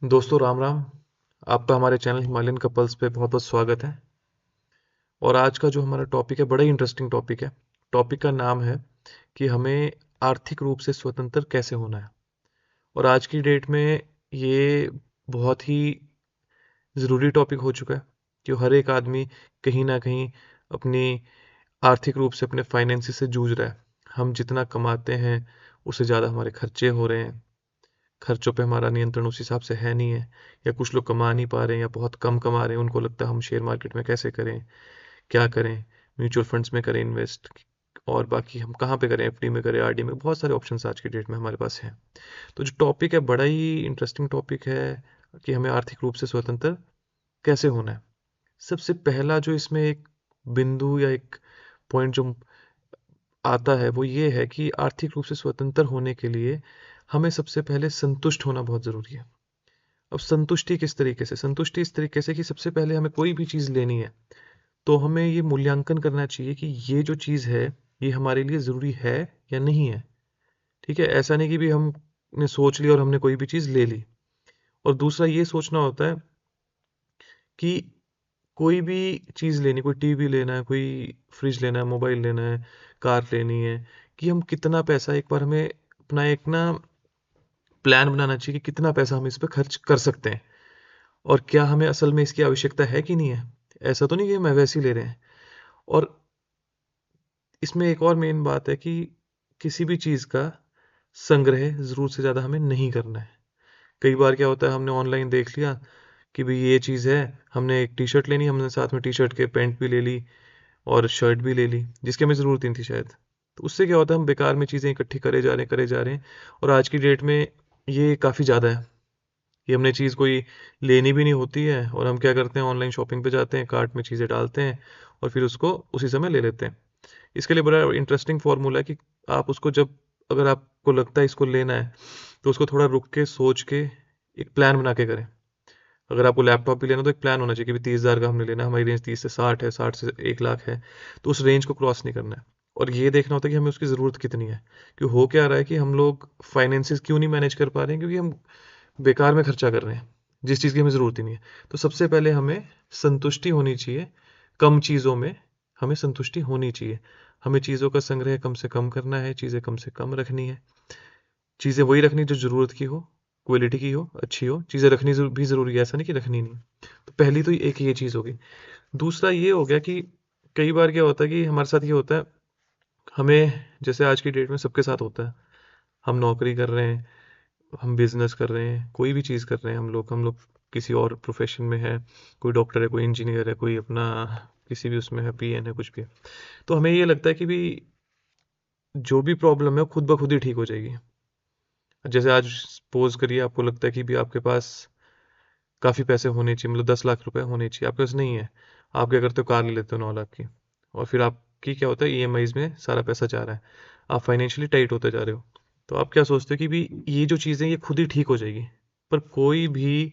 दोस्तों राम राम। आपका हमारे चैनल हिमालयन कपल्स पे बहुत बहुत स्वागत है। और आज का जो हमारा टॉपिक है बड़ा ही इंटरेस्टिंग टॉपिक है। टॉपिक का नाम है कि हमें आर्थिक रूप से स्वतंत्र कैसे होना है। और आज की डेट में ये बहुत ही ज़रूरी टॉपिक हो चुका है कि हर एक आदमी कहीं ना कहीं अपनी आर्थिक रूप से अपने फाइनेंसिस से जूझ रहा है। हम जितना कमाते हैं उससे ज़्यादा हमारे खर्चे हो रहे हैं। खर्चों पे हमारा नियंत्रण उस हिसाब से है नहीं है, या कुछ लोग कमा नहीं पा रहे हैं या बहुत कम कमा रहे हैं। उनको लगता है हम शेयर मार्केट में कैसे करें, क्या करें, म्यूचुअल फंड्स में करें इन्वेस्ट, और बाकी हम कहाँ पे करें, एफडी में करें, आरडी में। बहुत सारे ऑप्शंस आज की डेट में हमारे पास हैं। तो जो टॉपिक है बड़ा ही इंटरेस्टिंग टॉपिक है कि हमें आर्थिक रूप से स्वतंत्र कैसे होना है। सबसे पहला जो इसमें एक बिंदु या एक पॉइंट जो आता है वो ये है कि आर्थिक रूप से स्वतंत्र होने के लिए हमें सबसे पहले संतुष्ट होना बहुत ज़रूरी है। अब संतुष्टि किस तरीके से? संतुष्टि इस तरीके से कि सबसे पहले हमें कोई भी चीज़ लेनी है तो हमें ये मूल्यांकन करना चाहिए कि ये जो चीज़ है ये हमारे लिए ज़रूरी है या नहीं है। ठीक है, ऐसा नहीं कि भी हमने सोच लिया और हमने कोई भी चीज़ ले ली। और दूसरा ये सोचना होता है कि कोई भी चीज़ लेनी, कोई टीवी लेना है, कोई फ्रिज लेना है, मोबाइल लेना है, कार लेनी है, कि हम कितना पैसा, एक बार हमें अपना एक ना प्लान बनाना चाहिए कि कितना पैसा हम इस पे खर्च कर सकते हैं और क्या हमें असल में इसकी आवश्यकता है कि नहीं है। ऐसा तो नहीं कि हम वैसे ही ले रहे हैं। और इसमें एक और मेन बात है कि किसी भी चीज़ का संग्रह ज़रूरत से ज़्यादा हमें नहीं करना है। कई बार क्या होता है, हमने ऑनलाइन देख लिया कि भाई ये चीज़ है, हमने एक टी शर्ट लेनी, हमने साथ में टी शर्ट के पैंट भी ले ली और शर्ट भी ले ली जिसकी हमें ज़रूरत नहीं थी शायद। तो उससे क्या होता है, हम बेकार में चीज़ें इकट्ठी करे जा रहे हैं। और आज की डेट में ये काफ़ी ज़्यादा है। ये हमने चीज़ कोई लेनी भी नहीं होती है और हम क्या करते हैं, ऑनलाइन शॉपिंग पे जाते हैं, कार्ट में चीज़ें डालते हैं और फिर उसको उसी समय ले लेते हैं। इसके लिए बड़ा इंटरेस्टिंग फार्मूला है कि आप उसको जब, अगर आपको लगता है इसको लेना है तो उसको थोड़ा रुक के सोच के एक प्लान बना के करें। अगर आपको लैपटॉप भी लेना तो एक प्लान होना चाहिए कि 30,000 का हमने लेना है, हमारी रेंज 30 से 60 है, 60 से 1 लाख है, तो उस रेंज को क्रॉस नहीं करना है। और ये देखना होता है कि हमें उसकी ज़रूरत कितनी है। कि हो क्या रहा है कि हम लोग फाइनेंसिस क्यों नहीं मैनेज कर पा रहे हैं, क्योंकि हम बेकार में खर्चा कर रहे हैं जिस चीज़ की हमें ज़रूरत ही नहीं है। तो सबसे पहले हमें संतुष्टि होनी चाहिए, कम चीज़ों में हमें संतुष्टि होनी चाहिए। हमें चीज़ों का संग्रह कम से कम करना है, चीज़ें कम से कम रखनी है, चीज़ें वही रखनी जो ज़रूरत की हो, क्वालिटी की हो, अच्छी हो। चीज़ें रखनी भी ज़रूरी है, ऐसा नहीं कि रखनी नहीं। तो पहली तो एक ये चीज़ होगी। दूसरा ये हो गया कि कई बार क्या होता है कि हमारे साथ ये होता है, हमें जैसे आज की डेट में सबके साथ होता है, हम नौकरी कर रहे हैं, हम बिजनेस कर रहे हैं, कोई भी चीज़ कर रहे हैं, हम लोग किसी और प्रोफेशन में है, कोई डॉक्टर है, कोई इंजीनियर है, कोई अपना किसी भी उसमें है, पीएन है, कुछ भी है। तो हमें ये लगता है कि भी जो भी प्रॉब्लम है वो खुद ब खुद ही ठीक हो जाएगी। जैसे आज सपोज करिए आपको लगता है कि भी आपके पास काफ़ी पैसे होने चाहिए, मतलब 10 लाख रुपए होने चाहिए, आपके पास नहीं है। आप क्या करते हो, कार ले लेते हो 9 लाख की, और फिर आपकी क्या होता है, ईएमआईज में सारा पैसा जा रहा है, आप फाइनेंशियली टाइट होते जा रहे हो। तो आप क्या सोचते हो कि भी ये जो चीज़ें ये खुद ही ठीक हो जाएगी। पर कोई भी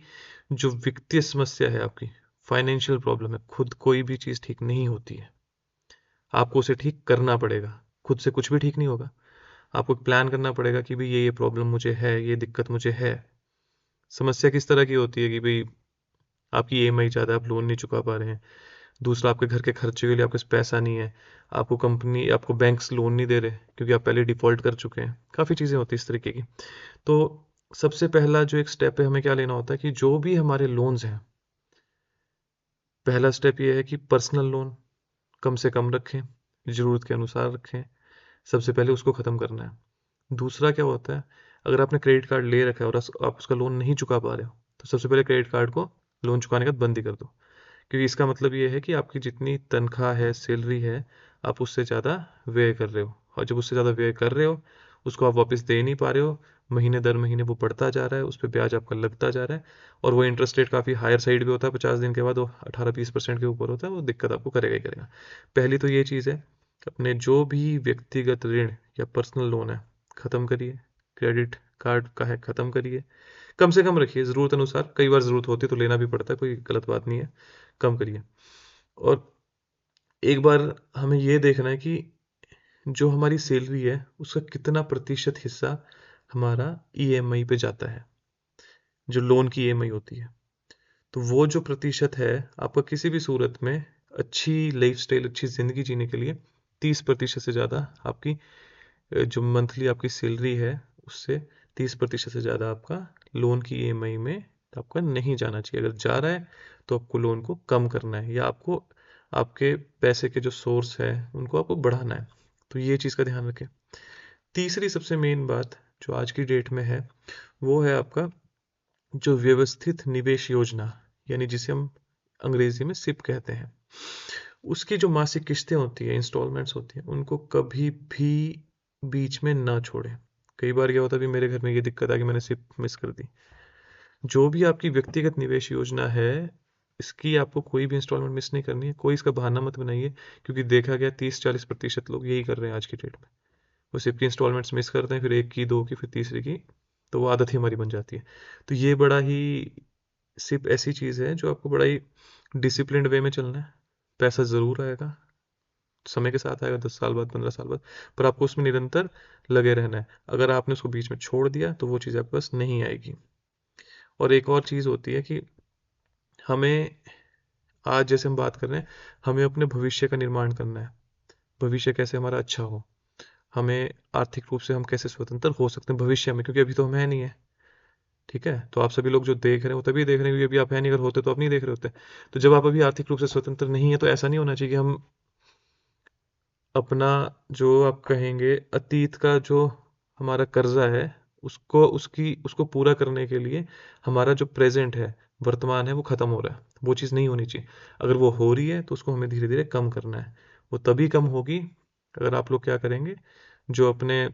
जो वित्तीय समस्या है आपकी, फाइनेंशियल प्रॉब्लम है, खुद कोई भी चीज़ ठीक नहीं होती है। आपको उसे ठीक करना पड़ेगा। खुद से कुछ भी ठीक नहीं होगा। आपको एक प्लान करना पड़ेगा कि भाई ये प्रॉब्लम मुझे है, ये दिक्कत मुझे है। समस्या किस तरह की होती है कि भाई आपकी ईएमआई ज़्यादा है, आप लोन नहीं चुका पा रहे हैं। दूसरा, आपके घर के खर्चे के लिए आपके पास पैसा नहीं है। आपको बैंक्स लोन नहीं दे रहे क्योंकि आप पहले डिफ़ॉल्ट कर चुके हैं। काफ़ी चीज़ें होती हैं इस तरीके की। तो सबसे पहला जो एक स्टेप है, हमें क्या लेना होता है कि जो भी हमारे लोन्स हैं, पहला स्टेप ये है कि पर्सनल लोन कम से कम रखें, ज़रूरत के अनुसार रखें। सबसे पहले उसको ख़त्म करना है। दूसरा क्या होता है, अगर आपने क्रेडिट कार्ड ले रखा है और आप उसका लोन नहीं चुका पा रहे हो, तो सबसे पहले क्रेडिट कार्ड को लोन चुकाने का बंद ही कर दो। क्योंकि इसका मतलब ये है कि आपकी जितनी तनख्वाह है, सैलरी है, आप उससे ज़्यादा व्यय कर रहे हो। और जब उससे ज़्यादा व्यय कर रहे हो, उसको आप वापस दे नहीं पा रहे हो, महीने दर महीने वो बढ़ता जा रहा है, उस पे ब्याज आपका लगता जा रहा है, और वो इंटरेस्ट रेट काफ़ी हायर साइड भी होता है। 50 दिन के बाद वो 18-20% के ऊपर होता है। वो दिक्कत आपको करेगा ही करेगा। पहली तो ये चीज़ है, अपने जो भी व्यक्तिगत ऋण या पर्सनल लोन है, ख़त्म करिए। क्रेडिट कार्ड का है, ख़त्म करिए। कम से कम रखिए, ज़रूरत अनुसार। कई बार ज़रूरत होती है तो लेना भी पड़ता है, कोई गलत बात नहीं है। कम करिए। और एक बार हमें ये देखना है कि जो हमारी सैलरी है उसका कितना प्रतिशत हिस्सा हमारा ईएमआई पे जाता है। जो लोन की ईएमआई होती है। तो वो जो प्रतिशत है आपका किसी भी सूरत में अच्छी लाइफस्टाइल, अच्छी ज़िंदगी जीने के लिए 30% से ज़्यादा आपकी जो मंथली आपकी सैलरी है उससे 30% से ज़्यादा आपका लोन की ईएमआई में आपका नहीं जाना चाहिए। अगर जा रहा है तो आपको लोन को कम करना है या आपको आपके पैसे के जो सोर्स है उनको आपको बढ़ाना है। तो ये चीज़ का ध्यान रखें। तीसरी सबसे मेन बात जो आज की डेट में है वो है आपका जो व्यवस्थित निवेश योजना, यानी जिसे हम अंग्रेजी में सिप कहते हैं, उसकी जो मासिक किस्तें होती है, इंस्टॉलमेंट्स होती हैं, उनको कभी भी बीच में ना छोड़ें। कई बार क्या होता है, अभी मेरे घर में ये दिक्कत आ कि मैंने सिप मिस कर दी। जो भी आपकी व्यक्तिगत निवेश योजना है, इसकी आपको कोई भी इंस्टॉलमेंट मिस नहीं करनी है। कोई इसका बहाना मत बनाइए, क्योंकि देखा गया 30-40% लोग यही कर रहे हैं आज की डेट में। वो सिप की इंस्टॉलमेंट्स मिस करते हैं, फिर एक की, दो की, फिर तीसरी की, तो वो आदत ही हमारी बन जाती है। तो ये बड़ा ही सिर्फ ऐसी चीज़ है जो आपको बड़ा ही डिसिप्लिन्ड वे में चलना है। पैसा ज़रूर आएगा, समय के साथ आएगा, 10 साल बाद, 15 साल बाद, पर आपको उसमें निरंतर लगे रहना है। अगर आपने उसको बीच में छोड़ दिया तो वो चीज़ आपके पास नहीं आएगी। और एक और चीज़ होती है कि हमें, आज जैसे हम बात कर रहे हैं, हमें अपने भविष्य का निर्माण करना है। भविष्य कैसे हमारा अच्छा हो, हमें आर्थिक रूप से हम कैसे स्वतंत्र हो सकते हैं भविष्य में, क्योंकि अभी तो हम है नहीं है। ठीक है, तो आप सभी लोग जो देख रहे हैं वो तभी देख रहे हैं क्योंकि अभी आप है नहीं। अगर होते तो आप नहीं देख रहे होते। तो जब आप अभी आर्थिक रूप से स्वतंत्र नहीं है तो ऐसा नहीं होना चाहिए कि हम अपना, जो आप कहेंगे अतीत का जो हमारा कर्जा है, उसको पूरा करने के लिए हमारा जो प्रेजेंट है, वर्तमान है, वो खत्म हो रहा है। वो चीज़ नहीं होनी चाहिए। अगर वो हो रही है तो उसको हमें धीरे धीरे कम करना है। वो तभी कम होगी अगर आप लोग क्या करेंगे, जो अपने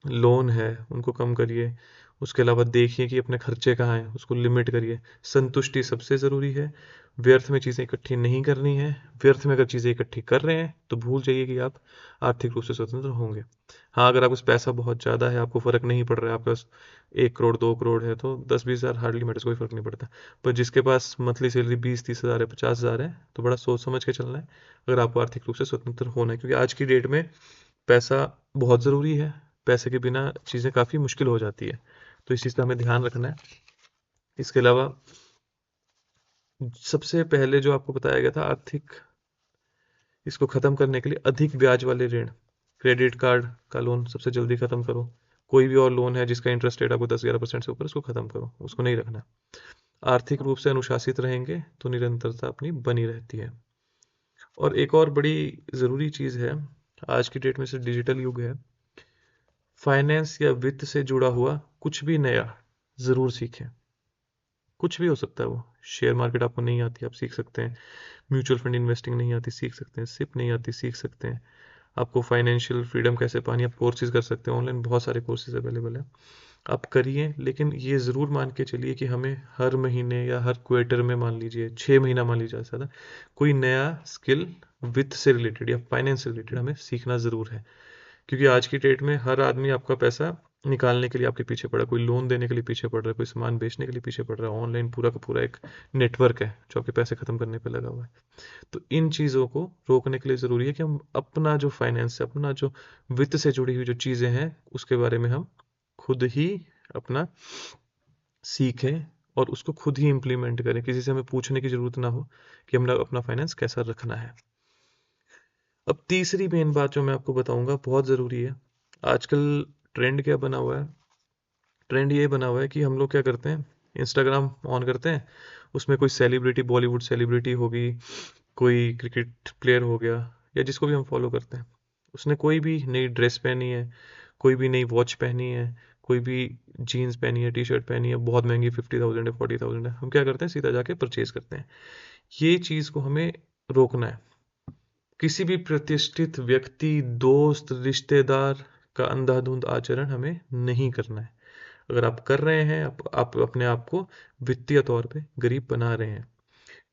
लोन है उनको कम करिए। उसके अलावा देखिए कि अपने खर्चे कहाँ हैं, उसको लिमिट करिए। संतुष्टि सबसे ज़रूरी है। व्यर्थ में चीज़ें इकट्ठी नहीं करनी है। व्यर्थ में अगर चीज़ें इकट्ठी कर रहे हैं तो भूल जाइए कि आप आर्थिक रूप से स्वतंत्र होंगे। हाँ, अगर आपके पास पैसा बहुत ज़्यादा है, आपको फ़र्क नहीं पड़ रहा है, आपके पास 1 करोड़ 2 करोड़ है, तो 10-20 हज़ार हार्डली मैटर्स, कोई फ़र्क नहीं पड़ता। पर जिसके पास मंथली सैलरी 20-30 हज़ार है, 50 हज़ार है, तो बड़ा सोच समझ के चलना है अगर आपको आर्थिक रूप से स्वतंत्र होना है, क्योंकि आज की डेट में पैसा बहुत ज़रूरी है। पैसे के बिना चीज़ें काफ़ी मुश्किल हो जाती है। तो इस चीज़ का हमें ध्यान रखना है। इसके अलावा सबसे पहले जो आपको बताया गया था, आर्थिक इसको ख़त्म करने के लिए अधिक ब्याज वाले ऋण, क्रेडिट कार्ड का लोन सबसे जल्दी ख़त्म करो। कोई भी और लोन है जिसका इंटरेस्ट रेट आपको 10-11% से ऊपर, उसको ख़त्म करो, उसको नहीं रखना। आर्थिक रूप से अनुशासित रहेंगे तो निरंतरता अपनी बनी रहती है। और एक और बड़ी ज़रूरी चीज़ है, आज की डेट में से डिजिटल युग है, फाइनेंस या वित्त से जुड़ा हुआ कुछ भी नया ज़रूर सीखें। कुछ भी हो सकता है वो। शेयर मार्केट आपको नहीं आती, आप सीख सकते हैं। म्यूचुअल फंड इन्वेस्टिंग नहीं आती, सीख सकते हैं। सिप नहीं आती, सीख सकते हैं। आपको फाइनेंशियल फ्रीडम कैसे पानी, आप कोर्सेज कर सकते हैं। ऑनलाइन बहुत सारे कोर्सेज अवेलेबल हैं, आप करिए। लेकिन ये ज़रूर मान के चलिए कि हमें हर महीने या हर क्वार्टर में, मान लीजिए 6 महीना, मान लीजिए ज़्यादा, कोई नया स्किल वित्त से रिलेटेड या फाइनेंस से रिलेटेड हमें सीखना ज़रूर है। क्योंकि आज की डेट में हर आदमी आपका पैसा निकालने के लिए आपके पीछे पड़ा है। कोई लोन देने के लिए पीछे पड़ रहा है, कोई सामान बेचने के लिए पीछे पड़ रहा है। ऑनलाइन पूरा का पूरा एक नेटवर्क है जो आपके पैसे खत्म करने पे लगा हुआ है। तो इन चीज़ों को रोकने के लिए ज़रूरी है कि हम अपना जो फाइनेंस है, अपना जो वित्त से जुड़ी हुई जो चीज़ें हैं, उसके बारे में हम खुद ही अपना सीखें और उसको खुद ही इम्प्लीमेंट करें। किसी से हमें पूछने की ज़रूरत ना हो कि हमने अपना फाइनेंस कैसा रखना है। अब तीसरी मेन बात जो मैं आपको बताऊंगा, बहुत ज़रूरी है। आजकल ट्रेंड क्या बना हुआ है? ट्रेंड ये बना हुआ है कि हम लोग क्या करते हैं, इंस्टाग्राम ऑन करते हैं, उसमें कोई सेलिब्रिटी, बॉलीवुड सेलिब्रिटी होगी, कोई क्रिकेट प्लेयर हो गया, या जिसको भी हम फॉलो करते हैं, उसने कोई भी नई ड्रेस पहनी है, कोई भी नई वॉच पहनी है, कोई भी जीन्स पहनी है, टी शर्ट पहनी है, बहुत महंगी, 50,000 है, 40,000 है, हम क्या करते हैं, सीधा जाके परचेज करते हैं। ये चीज़ को हमें रोकना है। किसी भी प्रतिष्ठित व्यक्ति, दोस्त, रिश्तेदार का अंधाधुंध आचरण हमें नहीं करना है। अगर आप कर रहे हैं, आप अपने आप को वित्तीय तौर पे गरीब बना रहे हैं।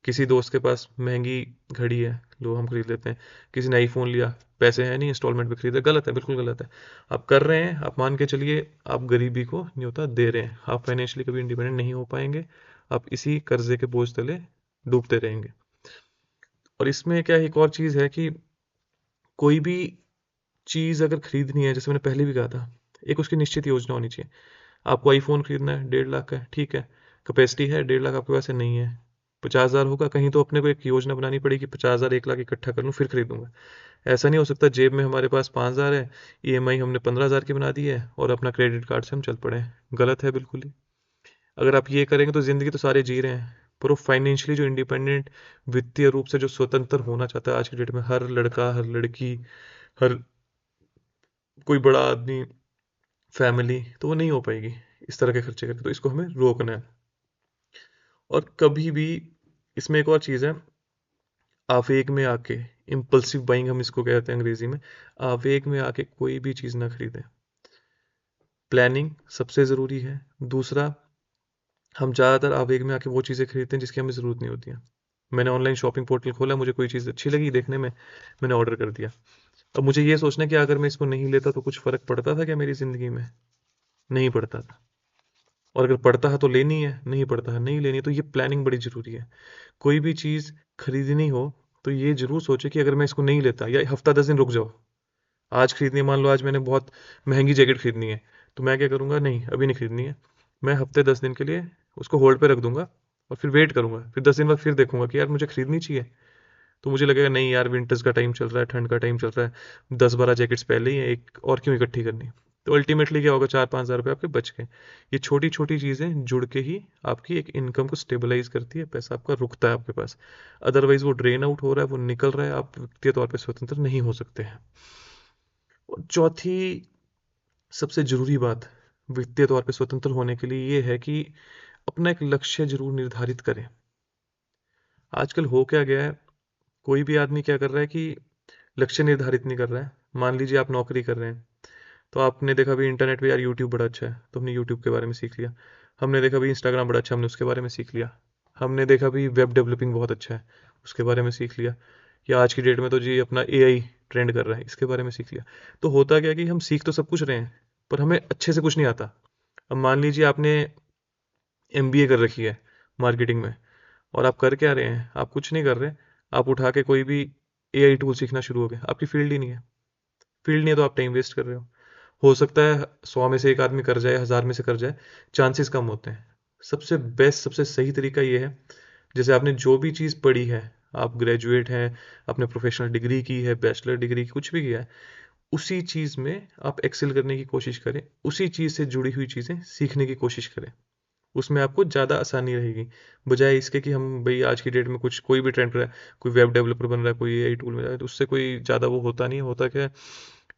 किसी दोस्त के पास महंगी घड़ी है, लो हम खरीद लेते हैं। किसी ने आईफोन लिया, पैसे हैं नहीं, इंस्टॉलमेंट पे खरीदा, गलत है, बिल्कुल गलत है। आप कर रहे हैं, आप मान के चलिए आप गरीबी को न्योता दे रहे हैं। आप फाइनेंशियली कभी इंडिपेंडेंट नहीं हो पाएंगे। आप इसी कर्जे के बोझ तले डूबते रहेंगे। और इसमें क्या, एक और चीज़ है कि कोई भी चीज़ अगर खरीदनी है, जैसे मैंने पहले भी कहा था, एक उसकी निश्चित योजना होनी चाहिए। आपको आईफोन खरीदना है 1.5 लाख का है, ठीक है, कैपेसिटी है 1.5 लाख आपके पास है, नहीं है, 50,000 होगा, कहीं तो अपने को एक योजना बनानी पड़ेगी, 50,000 1 लाख इकट्ठा कर लूँ फिर खरीदूंगा। ऐसा नहीं हो सकता जेब में हमारे पास 5,000 है, ईएमआई हमने 15,000 की बना दी है और अपना क्रेडिट कार्ड से हम चल पड़े हैं, गलत है बिल्कुल ही। अगर आप ये करेंगे तो ज़िंदगी तो सारे जी रहे हैं, पर वो फाइनेंशियली जो इंडिपेंडेंट, वित्तीय रूप से जो स्वतंत्र होना चाहता है आज की डेट में हर लड़का, हर लड़की, हर कोई बड़ा आदमी, फैमिली, तो वो नहीं हो पाएगी इस तरह के खर्चे करके, तो इसको हमें रोकना है। और कभी भी इसमें एक और चीज़ है, आवेग में आके, इम्पल्सिव बाइंग हम इसको कहते हैं अंग्रेजी में, आवेग में आके कोई भी चीज़ ना खरीदें। प्लानिंग सबसे ज़रूरी है। दूसरा, हम ज़्यादातर आवेग में आके वो चीज़ें खरीदते हैं जिसकी हमें ज़रूरत नहीं होती है। मैंने ऑनलाइन शॉपिंग पोर्टल खोला, मुझे कोई चीज़ अच्छी लगी देखने में, मैंने ऑर्डर कर दिया। अब मुझे ये सोचना है कि अगर मैं इसको नहीं लेता तो कुछ फ़र्क पड़ता था क्या मेरी ज़िंदगी में? नहीं पड़ता था। और अगर पड़ता है तो लेनी है, नहीं पड़ता है नहीं लेनी है, तो ये प्लानिंग बड़ी ज़रूरी है। कोई भी चीज़ खरीदनी हो तो ये ज़रूर सोचें कि अगर मैं इसको नहीं लेता, या हफ़्ता 10 दिन रुक जाओ। आज खरीदनी है, मान लो आज मैंने बहुत महंगी जैकेट खरीदनी है, तो मैं क्या करूँगा, नहीं अभी नहीं खरीदनी है, मैं हफ़्ते 10 दिन के लिए उसको होल्ड पे रख दूँगा और फिर वेट करूँगा, फिर 10 दिन बाद फिर देखूँगा कि यार मुझे खरीदनी चाहिए। तो मुझे लगेगा नहीं यार, विंटर्स का टाइम चल रहा है, ठंड का टाइम चल रहा है, 10-12 जैकेट्स पहले ही है, एक और क्यों इकट्ठी करनी। तो अल्टीमेटली क्या होगा, 4-5 हज़ार रुपये आपके बच गए। ये छोटी छोटी चीज़ें जुड़ के ही आपकी एक इनकम को स्टेबलाइज करती है, पैसा आपका रुकता है आपके पास, अदरवाइज वो ड्रेन आउट हो रहा है, वो निकल रहा है, आप वित्तीय तौर पर स्वतंत्र नहीं हो सकते हैं। और चौथी सबसे ज़रूरी बात वित्तीय तौर पे स्वतंत्र होने के लिए ये है कि अपना एक लक्ष्य ज़रूर निर्धारित करें। आजकल हो क्या गया है, कोई भी आदमी क्या कर रहा है कि लक्ष्य निर्धारित नहीं कर रहा है। मान लीजिए आप नौकरी कर रहे हैं, तो आपने देखा भी इंटरनेट पे यार यूट्यूब बड़ा अच्छा है, तो हमने यूट्यूब के बारे में सीख लिया। हमने देखा भी इंस्टाग्राम बड़ा अच्छा है, हमने उसके बारे में सीख लिया। हमने देखा भी वेब डेवलपिंग बहुत अच्छा है, उसके बारे में सीख लिया। या आज की डेट में तो जी अपना एआई ट्रेंड कर रहा है, इसके बारे में सीख लिया। तो होता क्या है कि हम सीख तो सब कुछ रहे हैं, पर हमें अच्छे से कुछ नहीं आता। अब मान लीजिए आपने एमबीए कर रखी है मार्केटिंग में, और आप कर क्या रहे हैं, आप कुछ नहीं कर रहे, आप उठा के कोई भी एआई टूल सीखना शुरू हो गए, आपकी फील्ड ही नहीं है। फील्ड नहीं है तो आप टाइम वेस्ट कर रहे हो सकता है 100 में से एक आदमी कर जाए, 1000 में से कर जाए, चांसेस कम होते हैं। सबसे बेस्ट, सबसे सही तरीका ये है, जैसे आपने जो भी चीज़ पढ़ी है, आप ग्रेजुएट हैं, आपने प्रोफेशनल डिग्री की है, बैचलर डिग्री कुछ भी किया है, उसी चीज़ में आप एक्सेल करने की कोशिश करें, उसी चीज़ से जुड़ी हुई चीज़ें सीखने की कोशिश करें। उसमें आपको ज़्यादा आसानी रहेगी, बजाय इसके कि हम भाई आज की डेट में कुछ कोई भी ट्रेंड कर रहा है, कोई वेब डेवलपर बन रहा है, कोई एआई टूल में जा रहा है, तो उससे कोई ज़्यादा वो होता नहीं है। होता क्या है,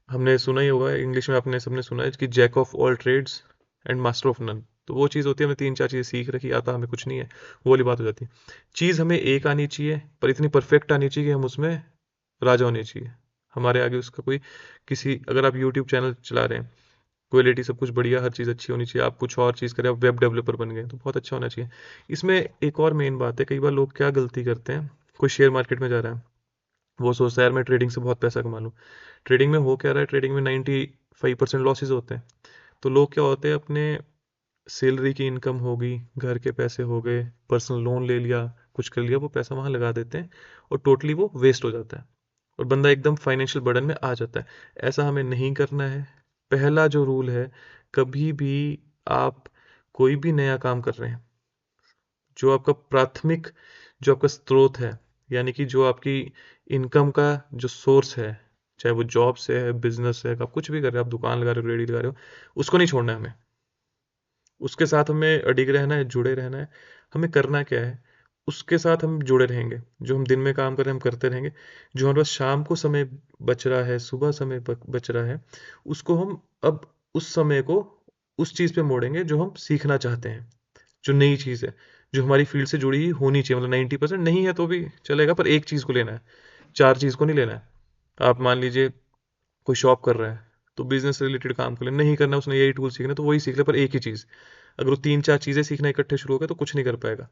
हमने सुना ही होगा इंग्लिश में, आपने सबने सुना है कि jack of all trades and master of none. तो वो चीज़ होती है, हमने 3-4 चीज़ें सीख रखी, आता हमें कुछ नहीं है, वो वाली बात हो जाती है। चीज़ हमें एक आनी चाहिए, पर इतनी परफेक्ट आनी चाहिए कि हम उसमें राजा होने चाहिए, हमारे आगे उसका कोई, किसी, अगर आप यूट्यूब चैनल चला रहे हैं, क्वालिटी सब कुछ बढ़िया, हर चीज़ अच्छी होनी चाहिए, आप कुछ और चीज़ करें, आप वेब डेवलपर बन गए तो बहुत अच्छा होना चाहिए। इसमें एक और मेन बात है, कई बार लोग क्या गलती करते हैं, कोई शेयर मार्केट में जा रहा है, वो सोचता है यार मैं ट्रेडिंग से बहुत पैसा कमा लूँ। ट्रेडिंग में हो क्या रहा है, ट्रेडिंग में 95% लॉसेज होते हैं। तो लोग क्या होते हैं, अपने सैलरी की इनकम होगी, घर के पैसे हो गए, पर्सनल लोन ले लिया, कुछ कर लिया, वो पैसा वहाँ लगा देते हैं और टोटली वो वेस्ट हो जाता है और बंदा एकदम फाइनेंशियल बर्डन में आ जाता है। ऐसा हमें नहीं करना है। पहला जो रूल है, कभी भी आप कोई भी नया काम कर रहे हैं, जो आपका प्राथमिक, जो आपका स्रोत है, यानी कि जो आपकी इनकम का जो सोर्स है, चाहे वो जॉब से है, बिजनेस है, आप कुछ भी कर रहे हो, आप दुकान लगा रहे हो, रेडी लगा रहे हो, उसको नहीं छोड़ना है हमें। उसके साथ हमें अडिग रहना है, जुड़े रहना है। हमें करना क्या है, उसके साथ हम जुड़े रहेंगे, जो हम दिन में काम कर रहे हैं हम करते रहेंगे, जो हमारे पास शाम को समय बच रहा है, सुबह समय बच रहा है, उसको हम अब उस समय को उस चीज़ पे मोड़ेंगे जो हम सीखना चाहते हैं, जो नई चीज़ है, जो हमारी फील्ड से जुड़ी हुई होनी चाहिए। मतलब 90% नहीं है तो भी चलेगा, पर एक चीज़ को लेना है, चार चीज़ को नहीं लेना है। आप मान लीजिए कोई शॉप कर रहा है, तो बिजनेस रिलेटेड काम कर ले, नहीं करना उसने यही टूल सीखना, तो वही सीख ले, पर एक ही चीज़। अगर वो 3-4 चीज़ें सीखना इकट्ठे शुरू हो गए तो कुछ नहीं कर पाएगा।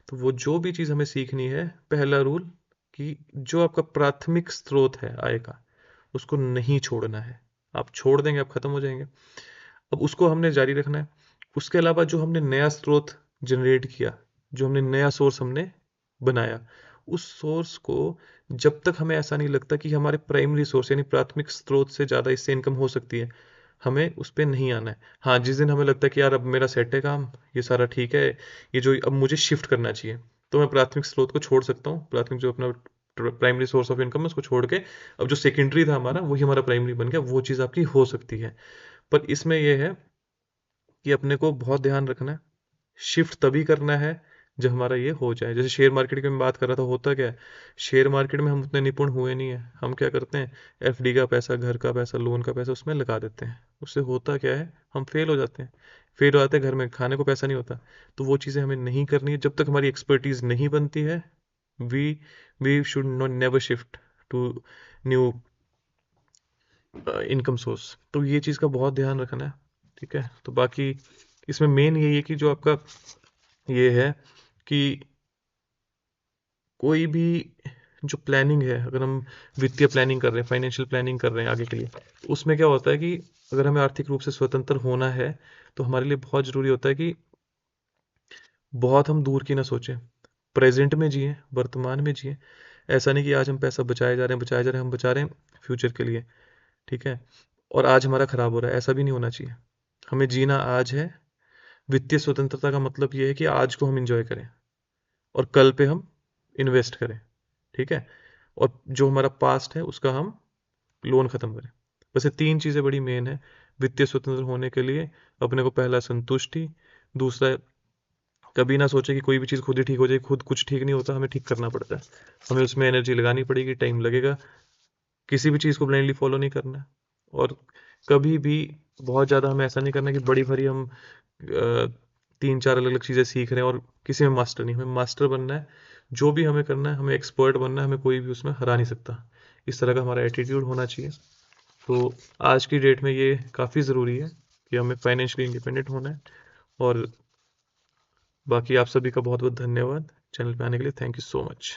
तो वो जो भी चीज़ हमें सीखनी है, पहला रूल कि जो आपका प्राथमिक स्रोत है आय का, उसको नहीं छोड़ना है। आप छोड़ देंगे आप खत्म हो जाएंगे। अब उसको हमने जारी रखना है। उसके अलावा जो हमने नया स्रोत जनरेट किया, जो हमने नया सोर्स हमने बनाया, उस सोर्स को, जब तक हमें ऐसा नहीं लगता कि हमारे प्राइमरी सोर्स यानी प्राथमिक स्रोत से ज़्यादा इससे इनकम हो सकती है, हमें उस पर नहीं आना है। हाँ, जिस दिन हमें लगता है कि यार अब मेरा सेट है काम, ये सारा ठीक है, ये जो अब मुझे शिफ्ट करना चाहिए, तो मैं प्राथमिक स्रोत को छोड़ सकता हूँ। प्राथमिक जो अपना प्राइमरी सोर्स ऑफ इनकम है उसको छोड़ के अब जो सेकेंडरी था हमारा वही हमारा प्राइमरी बन गया, वो चीज़ आपकी हो सकती है। पर इसमें यह है कि अपने को बहुत ध्यान रखना है, शिफ्ट तभी करना है जब हमारा ये हो जाए। जैसे शेयर मार्केट की मैं बात कर रहा था, होता क्या है, शेयर मार्केट में हम उतने निपुण हुए नहीं है, हम क्या करते हैं, एफडी का पैसा, घर का पैसा, लोन का पैसा उसमें लगा देते हैं। उससे होता क्या है, हम फेल हो जाते हैं। फेल हो जाते हैं, घर में खाने को पैसा नहीं होता। तो वो चीज़ें हमें नहीं करनी है जब तक हमारी एक्सपर्टीज नहीं बनती है। We we should not never shift to new income source. तो ये चीज़ का बहुत ध्यान रखना है, ठीक है। तो बाकी इसमें मेन यही है कि जो आपका ये है कि कोई भी जो प्लानिंग है, अगर हम वित्तीय प्लानिंग कर रहे हैं, फाइनेंशियल प्लानिंग कर रहे हैं आगे के लिए, तो उसमें क्या होता है कि अगर हमें आर्थिक रूप से स्वतंत्र होना है तो हमारे लिए बहुत ज़रूरी होता है कि बहुत हम दूर की ना सोचें, प्रेजेंट में जिए, वर्तमान में जिए। ऐसा नहीं कि आज हम पैसा बचाए जा रहे हैं, बचाए जा रहे हैं, हम बचा रहे हैं फ्यूचर के लिए, ठीक है, और आज हमारा खराब हो रहा है, ऐसा भी नहीं होना चाहिए। हमें जीना आज है। वित्तीय स्वतंत्रता का मतलब ये है कि आज को हम इंजॉय करें और कल पे हम इन्वेस्ट करें, ठीक है, और जो हमारा पास्ट है उसका हम लोन खत्म करें। बस ये तीन चीज़ें बड़ी मेन है वित्तीय स्वतंत्र होने के लिए। अपने को पहला संतुष्टि, दूसरा कभी ना सोचे कि कोई भी चीज़ खुद ही ठीक हो जाए, खुद कुछ ठीक नहीं होता, हमें ठीक करना पड़ता है, हमें उसमें एनर्जी लगानी पड़ेगी, टाइम लगेगा। किसी भी चीज़ को ब्लाइंडली फॉलो नहीं करना है। और कभी भी बहुत ज़्यादा हमें ऐसा नहीं करना कि बड़ी भरी हम 3-4 अलग अलग चीज़ें सीख रहे हैं और किसी में मास्टर नहीं, हमें मास्टर बनना है। जो भी हमें करना है, हमें एक्सपर्ट बनना है, हमें कोई भी उसमें हरा नहीं सकता। इस तरह का हमारा एटीट्यूड होना चाहिए। तो आज की डेट में ये काफ़ी ज़रूरी है कि हमें फाइनेंशियली इंडिपेंडेंट होना है। और बाकी आप सभी का बहुत बहुत धन्यवाद चैनल पे आने के लिए। Thank you so much.